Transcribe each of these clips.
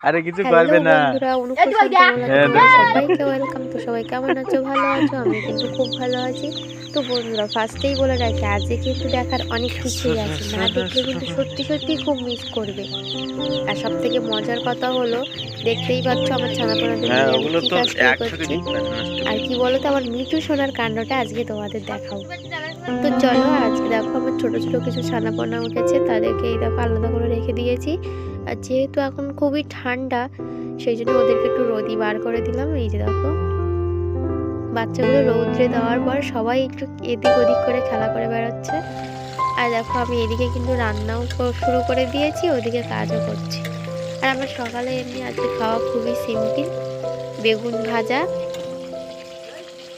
আরে কিছু হ্যালো করবে না। বন্ধুরা, সবাইকে ওয়েলকাম। তো সবাই কেমন আছো? ভালো আছো? আমি কিন্তু খুব ভালো আছি। তো বন্ধুরা, ফার্স্টেই বলে রাখি, আজকে কিন্তু দেখার অনেক কিছুই আছে, না দেখলে কিন্তু সত্যি সত্যি খুব মিস করবে। আর সব থেকে মজার কথা হলো, দেখতেই পাচ্ছ আমার ছানাপোনাদের হ্যাঁ, নিয়ে আমি ওগুলো কি তো কাজটাই একসাথে করছি। দিতে পারে নষ্ট আর করে। কি বলতো, আমার মিঠু সোনার কাণ্ডটা আজকে তোমাদের দেখাও। তো চলো, আজকে দেখো আমার ছোট ছোট কিছু ছানাপোনা উঠেছে, তাদেরকে এই দেখো আলাদা করে রেখে দিয়েছি। আর যেহেতু এখন খুবই ঠান্ডা, সেই জন্য ওদেরকে একটু রোদি বার করে দিলাম। এই যে দেখো, বাচ্চাগুলো রৌদ্রে দেওয়ার পর সবাই একটু এদিক ওদিক করে খেলা করে বেড়াচ্ছে। আর দেখো, আমি এদিকে কিন্তু রান্নাও শুরু করে দিয়েছি, ওদিকে কাজও করছি। আর আমার সকালে এমনি আজকে খাওয়া খুবই সিম্পল, বেগুন ভাজা,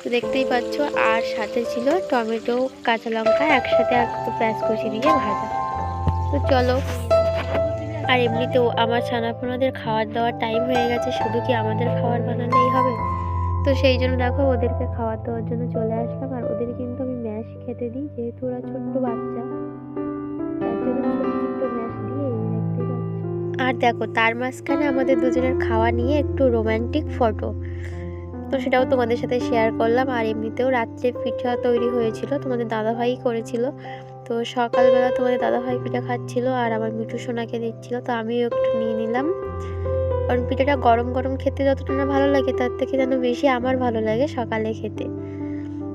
তো দেখতেই পাচ্ছ। আর সাথে ছিল টমেটো, কাঁচা লঙ্কা একসাথে একটু পেঁয়াজ কুচি দিয়ে ভাজা। তো চলো, আর এমনিতেও আমার ছানাপোনাদের খাওয়ার দাওয়ার টাইম হয়ে গেছে, শুধু কি আমাদের খাবার বানালেই হবে? তো সেই জন্য দেখো, ওদেরকে খাবার দেওয়ার জন্য চলে আসলাম। আর ওদের কিন্তু আমি ম্যাশ খেতে দিই, যেহেতু ওরা ছোট্ট বাচ্চা, তার জন্য ছোট্ট ছোট্ট ম্যাশ দিয়ে এই দেখতে পাচ্ছি। আর দেখো, তার মাঝখানে আমাদের দুজনের খাওয়া নিয়ে একটু রোমান্টিক ফটো, তো সেটাও তোমাদের সাথে শেয়ার করলাম। আর এমনিতেও রাত্রে পিঠা তৈরি হয়েছিল, তোমাদের দাদাভাই করেছিল। তো সকালবেলা তোমাদের দাদাভাই পিঠা খাচ্ছিল আর আমার মিঠু সোনাকে দিচ্ছিল, তো আমিও একটু নিয়ে নিলাম। কারণ পিঠাটা গরম গরম খেতে যতটা না ভালো লাগে, তার থেকে যেন বেশি আমার ভালো লাগে সকালে খেতে।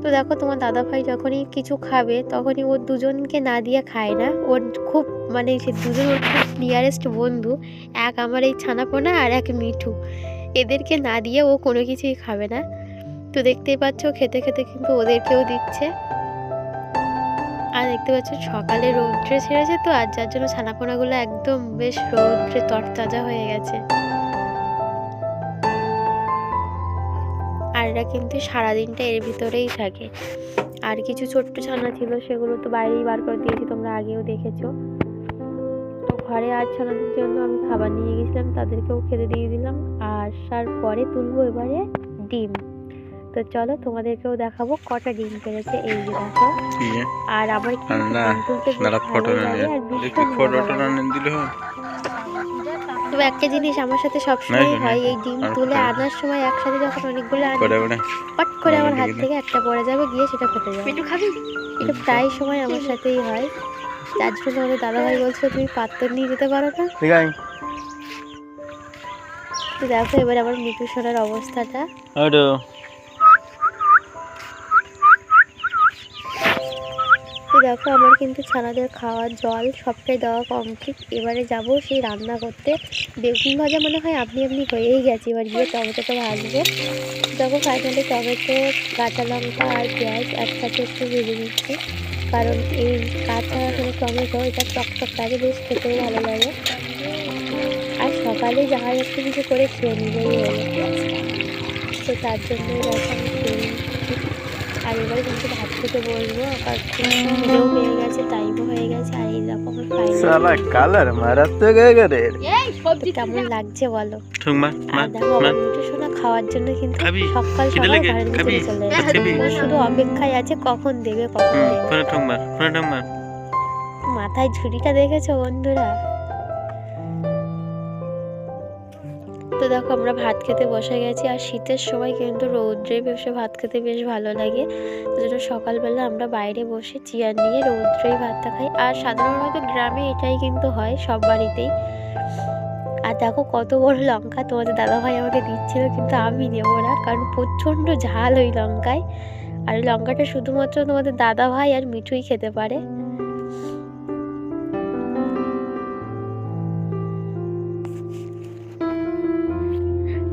তো দেখো, তোমার দাদাভাই যখনই কিছু খাবে, তখনই ওর দুজনকে না দিয়ে খায় না। ওর খুব মানে সে দুজন ওর খুব নিয়ারেস্ট বন্ধু, এক আমার এই ছানাপোনা আর এক মিঠু, এদেরকে না দিয়ে ও কোনো কিছুই খাবে না। তো দেখতেই পাচ্ছ, খেতে খেতে কিন্তু ওদেরকেও দিচ্ছে। আর দেখতে পাচ্ছ সকালে রৌদ্রে ছেড়েছে তো, আর যার জন্য ছানাপোনাগুলো একদম বেশ রৌদ্রে তরতাজা হয়ে গেছে। আর এরা কিন্তু সারাদিনটা এর ভিতরেই থাকে। আর কিছু ছোট্ট ছানা ছিল, সেগুলো তো বাইরেই বার করে দিয়েছি, তোমরা আগেও দেখেছো। তো ঘরে আর ছানাদের জন্য আমি খাবার নিয়ে গেছিলাম, তাদেরকেও খেতে দিয়ে দিলাম। আর তারপরে তুলবো এবারে ডিম। তো চলো, তোমাদেরকেও দেখাবো কটা ডিম পেড়েছে। এই যে দেখো। আর আমার কিন্তু ডিম তুলতে বেশ ভালোই লাগে, আর ভীষণ মজা লাগে। তবে একটা জিনিস আমার সাথে সবসময় হয়, এই ডিম তুলে আনার সময় একসাথে যখন অনেকগুলো আনি, পট করে আমার হাত থেকে একটা পড়ে যাবে, গিয়ে সেটা ফেটে যাবে। এটা প্রায় সময় আমার সাথেই হয়। যার জন্য আমাদের দাদাভাই বলছিল, তুমি পাত্র নিয়ে যেতে পারো না। তো দেখো, এবার আমার মিঠু সোনার অবস্থাটা। তো দেখো, আমার কিন্তু ছানাদের খাওয়া জল সবটাই দেওয়া কমপ্লিট। এবারে যাব সেই রান্না করতে। বেগুন ভাজা মনে হয় আপনি আপনি হয়েই গেছে, এবার গিয়ে টমেটোটা ভাজবো। দেখো, ফাইনালি টমেটো, কাঁচা লঙ্কা আর পেঁয়াজ একসাথে একটু ভেজে নিচ্ছি, কারণ এই কাঁচা মানে টমেটো এটা টকটক লাগে, বেশ খেতেও ভালো লাগে। আর সকালে যাহাই একটু কিছু করে খেয়ে নিলেই হলো, তো তার জন্যই দেখো আমি খেয়ে নিচ্ছি। আর এবারে কিন্তু ভাত খেতে বসবো, আর খিদেও পেয়ে গেছে, টাইমও হয়ে গেছে। আর এই দেখো আমার ফাইনালি কালার মারাতে গেছে রে। কেমন লাগছে বলো। আর দেখো, আমার মিঠু সোনা খাওয়ার জন্য কিন্তু সকাল সকাল ঘরের ভিতরে চলে এসেছে, ও শুধু অপেক্ষায় আছে কখন দেবে কখন দেবে। মাথায় ঝুড়িটা দেখেছো বন্ধুরা? তো দেখো, আমরা ভাত খেতে বসে গেছি। আর শীতের সময় কিন্তু রৌদ্রে বসে ভাত খেতে বেশ ভালো লাগে, তো জন্য সকালবেলা আমরা বাইরে বসে চেয়ার নিয়ে রৌদ্রেই ভাতটা খাই। আর সাধারণত গ্রামে এটাই কিন্তু হয় সব বাড়িতেই। আর দেখো, কত বড় লঙ্কা তোমাদের দাদাভাই আমাকে দিচ্ছিল, কিন্তু আমি নেবো না, কারণ প্রচণ্ড ঝাল ওই লঙ্কায়। আর ওই লঙ্কাটা শুধুমাত্র তোমাদের দাদাভাই আর মিঠুই খেতে পারে।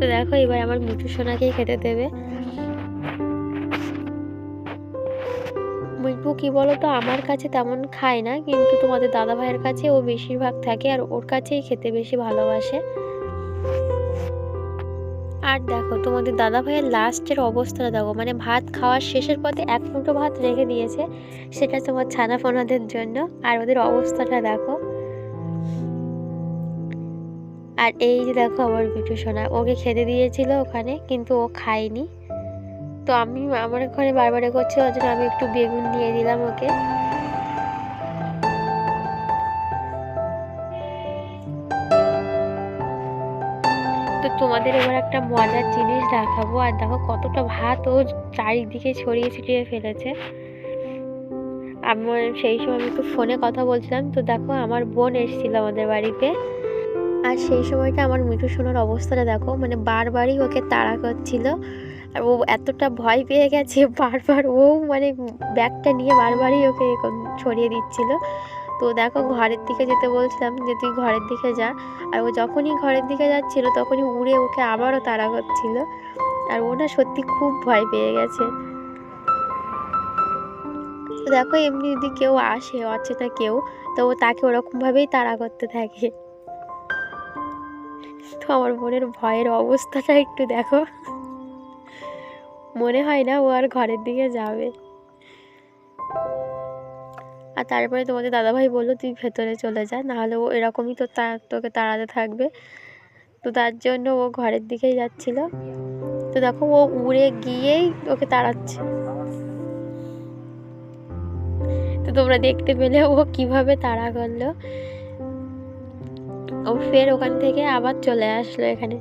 তো দেখো, এবার আমার মিঠু সোনাকেই খেতে দেবে। মিঠু কি বলতো, আমার কাছে তেমন খায় না, কিন্তু তোমাদের দাদা ভাইয়ের কাছে ও বেশিরভাগ থাকে, আর ওর কাছেই খেতে বেশি ভালোবাসে। আর দেখো, তোমাদের দাদা ভাইয়ের লাস্টের অবস্থাটা দেখো, মানে ভাত খাওয়ার শেষের পথে এক মুঠো ভাত রেখে দিয়েছে, সেটা তোমার ছানাপোনাদের জন্য। আর ওদের অবস্থাটা দেখো। আর এই যে দেখো, আমার মিঠু সোনা, ওকে খেতে দিয়েছিল ওখানে, কিন্তু ও খায়নি। তো আমি আমার ঘরে বারবার করছি, ওর জন্য আমি একটু বেগুন দিয়ে দিলাম ওকে। তো তোমাদের এবার একটা মজার জিনিস দেখাবো। আর দেখো কতটা ভাত ও চারিদিকে ছড়িয়ে ছিটিয়ে ফেলেছে। আমার সেই সময় আমি একটু ফোনে কথা বলছিলাম, তো দেখো আমার বোন এসেছিল আমাদের বাড়িতে। আর সেই সময়টা আমার মিঠু সোনার অবস্থাটা দেখো, মানে বারবারই ওকে তাড়া করছিল। আর ও এতটা ভয় পেয়ে গেছে, বারবার ও মানে ব্যাগটা নিয়ে বারবারই ওকে ছড়িয়ে দিচ্ছিল। তো দেখো ঘরের দিকে যেতে বলছিলাম যে তুই ঘরের দিকে যা, আর ও যখনই ঘরের দিকে যাচ্ছিল তখনই উড়ে ওকে আবারও তাড়া করছিল। আর ও না সত্যি খুব ভয় পেয়ে গেছে। তো দেখো এমনি যদি কেউ আসে অচেনা কেউ, তো ও তাকে ওরকমভাবেই তাড়া করতে থাকে। তো আমার বোনের ভয়ের অবস্থাটা একটু দেখো, মনে হয় না ও আর ঘরের দিকে যাবে। আর তারপরে তোমাদের দাদাভাই বললো তুই ভেতরে চলে যা, নাহলে ও এরকমই তো তোকে তাড়াতে থাকবে। তো তার জন্য ও ঘরের দিকেই যাচ্ছিল। তো দেখো ও উড়ে গিয়েই ওকে তাড়াচ্ছে। তো তোমরা দেখতে পেলে ও কিভাবে তাড়া করলো। ও ফের ওখান থেকে আবার চলে আসলো এখানে।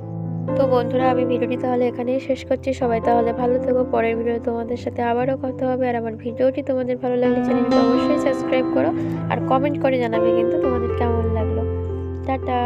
তো বন্ধুরা আমি ভিডিওটি তাহলে এখানেই শেষ করছি। সবাই তাহলে ভালো থেকো, পরের ভিডিও তোমাদের সাথে আবারও কথা হবে। আর আমার ভিডিওটি তোমাদের ভালো লাগলে চ্যানেলটি অবশ্যই সাবস্ক্রাইব করো, আর কমেন্ট করে জানাবে কিন্তু তোমাদের কেমন লাগলো। টাটা।